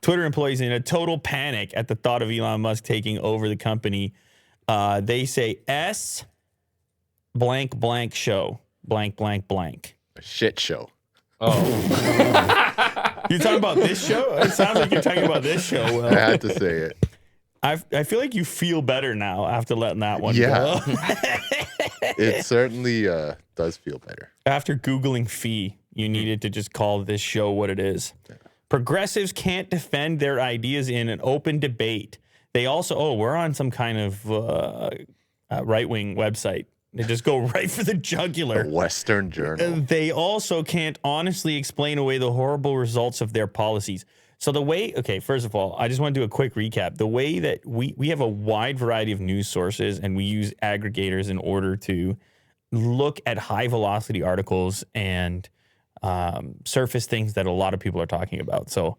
Twitter employees in a total panic at the thought of Elon Musk taking over the company. They say S blank blank show blank blank blank. A shit show. Oh, You're talking about this show? It sounds like you're talking about this show. Will. I had to say it. I feel like you feel better now after letting that one Yeah. go. It certainly does feel better. After Googling fee, you needed to just call this show what it is. Progressives can't defend their ideas in an open debate. They also, we're on some kind of right-wing website. They just go right for the jugular. The Western Journal. They also can't honestly explain away the horrible results of their policies. So the way, okay, first of all, I just want to do a quick recap. The way that we have a wide variety of news sources and we use aggregators in order to look at high velocity articles and surface things that a lot of people are talking about. So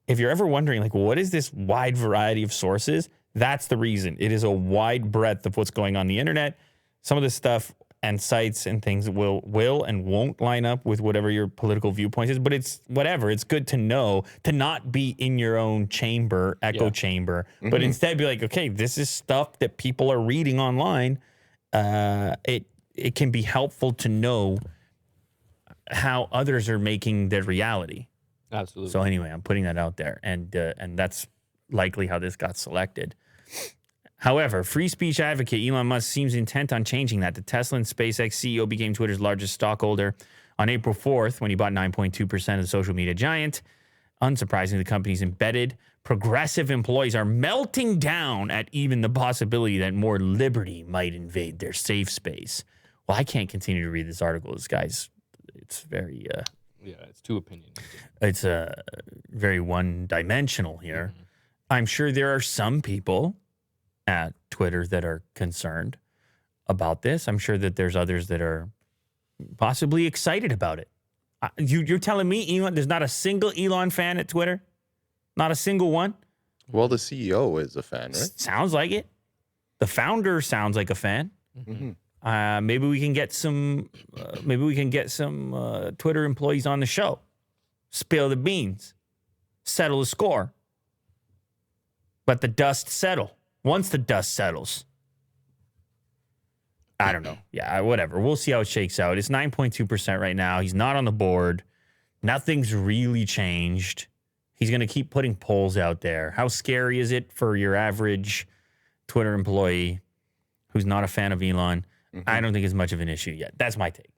if you're ever wondering, like, what is this wide variety of sources? That's the reason. It is a wide breadth of what's going on the internet. Some of this stuff and sites and things will and won't line up with whatever your political viewpoint is, but it's whatever. It's good to know, to not be in your own chamber, echo chamber, but instead be like, okay, this is stuff that people are reading online. It can be helpful to know how others are making their reality. absolutely. So anyway, I'm putting that out there, and that's likely how this got selected. However, free speech advocate Elon Musk seems intent on changing that. The Tesla and SpaceX CEO became Twitter's largest stockholder on April 4th when he bought 9.2% of the social media giant. Unsurprisingly, the company's embedded progressive employees are melting down at even the possibility that more liberty might invade their safe space. Well, I can't continue to read this article. This guy's, it's very... yeah, it's too opinionated. It's very one-dimensional here. I'm sure there are some people at Twitter that are concerned about this. I'm sure that there's others that are possibly excited about it. You're telling me, Elon, there's not a single Elon fan at Twitter? Not a single one? Well, the CEO is a fan, right? Sounds like it. The founder sounds like a fan. Maybe we can get some. Twitter employees on the show. Spill the beans. Settle the score. Let the dust settle. Once the dust settles. I don't know. Yeah, whatever. We'll see how it shakes out. It's 9.2% right now. He's not on the board. Nothing's really changed. He's going to keep putting polls out there. How scary is it for your average Twitter employee who's not a fan of Elon? I don't think it's much of an issue yet. That's my take.